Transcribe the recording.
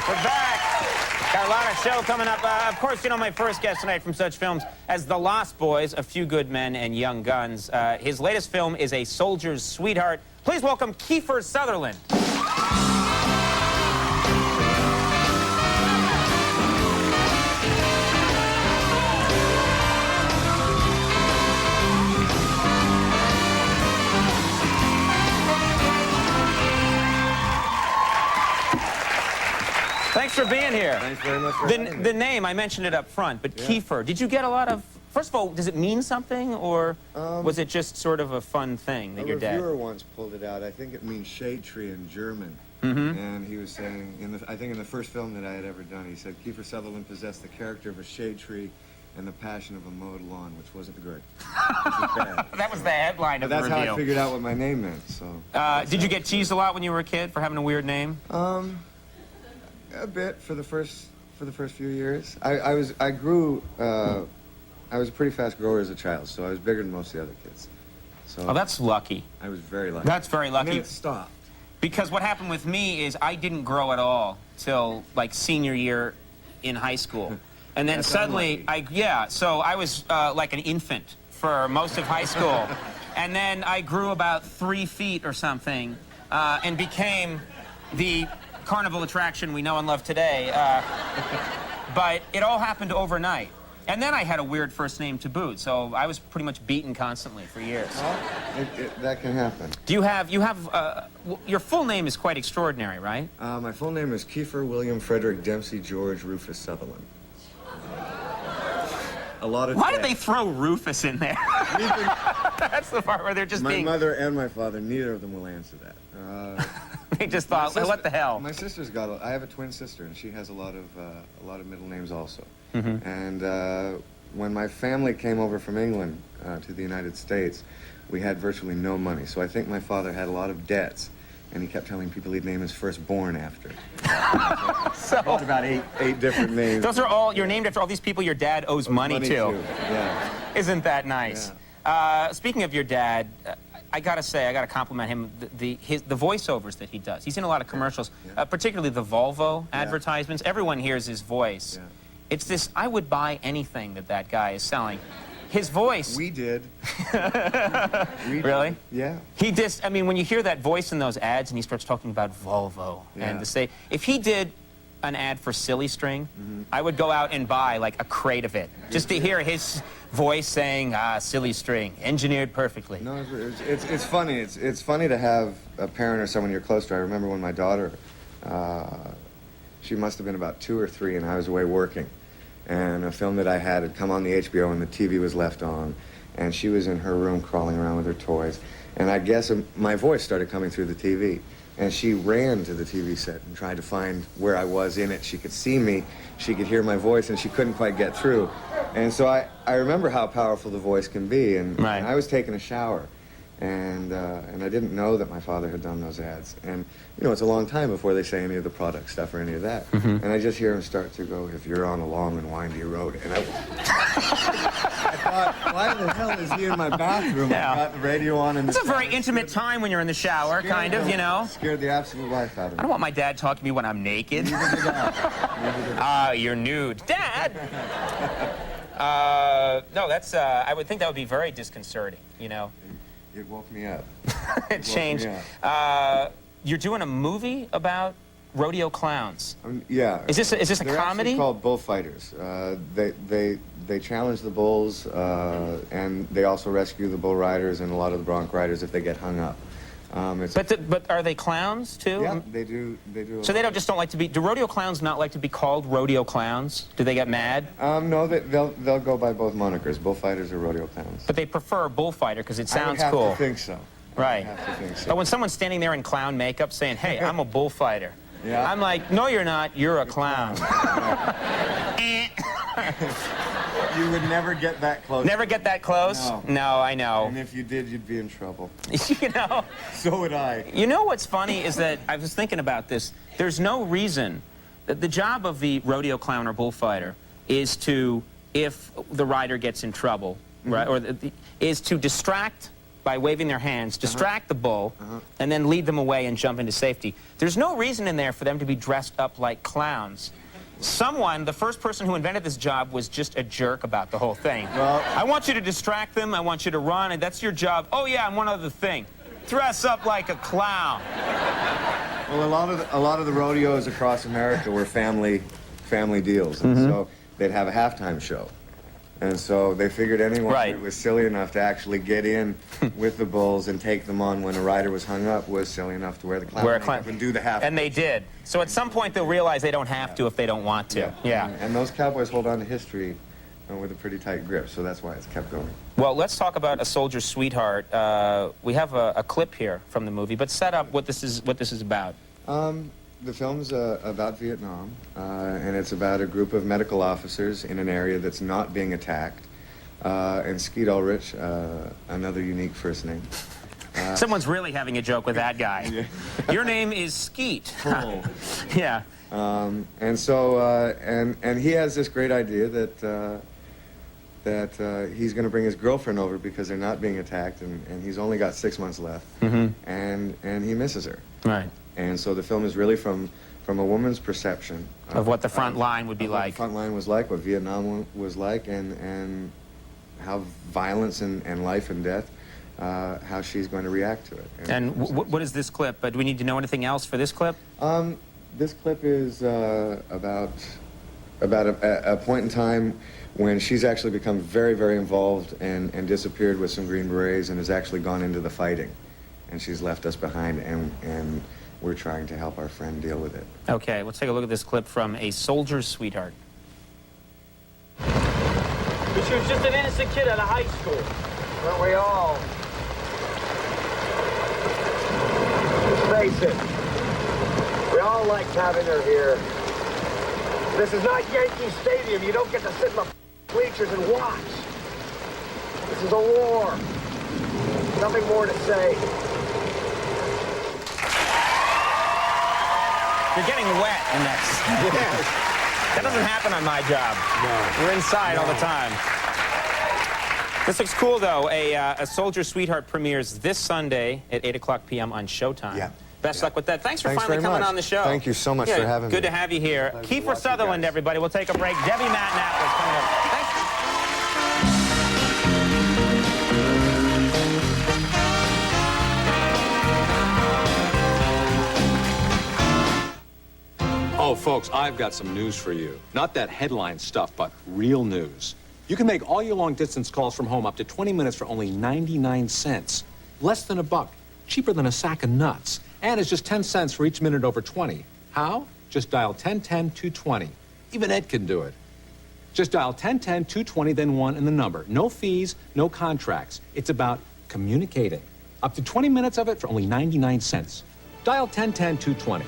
We're back. Got a lot of show coming up. Of course, you know my first guest tonight from such films as The Lost Boys, A Few Good Men, and Young Guns. His latest film is A Soldier's Sweetheart. Please welcome Kiefer Sutherland. Thanks for being here. Thanks very much for having me. The name, I mentioned it up front, but yeah. Kiefer, did you get a lot of... First of all, does it mean something, or was it just sort of a fun thing that your dad... A reviewer once pulled it out. I think it means shade tree in German. And he was saying, I think in the first film that I had ever done, he said, Kiefer Sutherland possessed the character of a shade tree and the passion of a mowed lawn, which wasn't good. That was the headline of the review. That's how I figured out what my name meant, so... Did you get teased a lot when you were a kid for having a weird name? A bit for the first few years. I was a pretty fast grower as a child, so I was bigger than most of the other kids. So oh, that's lucky. I was very lucky. That's very lucky. And then it stopped. Because what happened with me is I didn't grow at all till like senior year in high school, and then suddenly so I was like an infant for most of high school, and then I grew about 3 feet or something, and became the carnival attraction we know and love today, but it all happened overnight. And then I had a weird first name to boot, so I was pretty much beaten constantly for years. Well, that can happen. Do you have, your full name is quite extraordinary, right? My full name is Kiefer William Frederick Dempsey George Rufus Sutherland. A lot of Why did they throw Rufus in there? That's the part where they're just My mother and my father, neither of them will answer that. They just thought, what the hell? My sister's got I have a twin sister, and she has a lot of middle names also. And when my family came over from England to the United States, we had virtually no money. So I think my father had a lot of debts, and he kept telling people he'd name his firstborn after. So about eight different names. Those are all, you're named after all these people your dad owes money to. Yeah. Isn't that nice? Yeah. Speaking of your dad, I gotta say, I gotta compliment him. The voiceovers that he does. He's in a lot of commercials, particularly the Volvo advertisements. Everyone hears his voice. Yeah. It's this, I would buy anything that guy is selling. His voice... We did. Really? Yeah. He just, I mean, when you hear that voice in those ads and he starts talking about Volvo, and to say, if he did an ad for Silly String, I would go out and buy like a crate of it, just to hear his voice saying, Silly String, engineered perfectly. No, it's funny. It's funny to have a parent or someone you're close to. I remember when my daughter, she must have been about 2 or 3, and I was away working. And a film that I had come on the HBO, and the TV was left on. And she was in her room crawling around with her toys. And I guess my voice started coming through the TV. And she ran to the TV set and tried to find where I was in it. She could see me, she could hear my voice, and she couldn't quite get through. And so I remember how powerful the voice can be. And I was taking a shower. And I didn't know that my father had done those ads. And, you know, it's a long time before they say any of the product stuff or any of that. And I just hear him start to go, if you're on a long and windy road. And I thought, why the hell is he in my bathroom? I got the radio on in the It's a very intimate time when you're in the shower, kind of, you know? Scared the absolute life out of me. I don't want my dad talking to me when I'm naked. You're nude. Dad! No, that's, I would think that would be very disconcerting, you know? It woke me up. It changed. You're doing a movie about rodeo clowns. Yeah. Is this a They're comedy? They're called bullfighters. They challenge the bulls, and they also rescue the bull riders and a lot of the bronc riders if they get hung up. But are they clowns too? Yeah, they do. So they just don't like to be. Do rodeo clowns not like to be called rodeo clowns? Do they get mad? No, they'll go by both monikers, bullfighters or rodeo clowns. But they prefer bullfighter because it sounds I would cool. have to think so. Right. I would have to think so. But when someone's standing there in clown makeup saying, "Hey, I'm a bullfighter," yeah. I'm like, "No, you're not. You're a clown." You would never get that close. Never get that close? No, I know. And if you did, you'd be in trouble. You know? So would I. You know what's funny is that I was thinking about this. There's no reason that the job of the rodeo clown or bullfighter is to, if the rider gets in trouble, right, or is to distract by waving their hands, distract the bull, and then lead them away and jump into safety. There's no reason in there for them to be dressed up like clowns. Someone, the first person who invented this job, was just a jerk about the whole thing. Well, I want you to distract them, I want you to run, and that's your job. Oh yeah, and one other thing. Dress up like a clown. Well, a lot of the rodeos across America were family deals, and so they'd have a halftime show. And so they figured anyone who was silly enough to actually get in with the bulls and take them on when a rider was hung up was silly enough to wear the clown makeup and do the half. And they did. So at some point they'll realize they don't have to if they don't want to. Yeah. And those cowboys hold on to history with a pretty tight grip, so that's why it's kept going. Well, let's talk about A Soldier's Sweetheart. We have a clip here from the movie, but set up what this is about. The film's about Vietnam, and it's about a group of medical officers in an area that's not being attacked. And Skeet Ulrich, another unique first name. Someone's really having a joke with that guy. Yeah. Your name is Skeet. Yeah. And so, and he has this great idea that he's going to bring his girlfriend over because they're not being attacked, and he's only got 6 months left, and he misses her. Right. And so the film is really from a woman's perception of what the front line would be like. What the front line was like, what Vietnam was like, and how violence and life and death, how she's going to react to it. And what is this clip? Do we need to know anything else for this clip? This clip is about a point in time when she's actually become very, very involved and disappeared with some Green Berets and has actually gone into the fighting. And she's left us behind, and we're trying to help our friend deal with it. Okay, let's take a look at this clip from A Soldier's Sweetheart. She was just an innocent kid out of high school. Weren't we all? Let's face it, we all liked having her here. This is not Yankee Stadium. You don't get to sit in the bleachers and watch. This is a war. Nothing more to say. You're getting wet in that. That doesn't happen on my job. No. We're inside all the time. This looks cool, though. A Soldier's Sweetheart premieres this Sunday at 8 p.m. on Showtime. Yeah. Best luck with that. Thanks for Thanks finally coming much. on the show. Thank you so much for having me. Good to have you here. Kiefer Sutherland, everybody. We'll take a break. Debbie Matnap is coming up. Thanks. Oh, folks, I've got some news for you. Not that headline stuff, but real news. You can make all your long-distance calls from home up to 20 minutes for only 99 cents. Less than $1. Cheaper than a sack of nuts. And it's just 10 cents for each minute over 20. How? Just dial 1010-220. Even Ed can do it. Just dial 1010-220, then 1 and the number. No fees, no contracts. It's about communicating. Up to 20 minutes of it for only 99 cents. Dial 1010-220.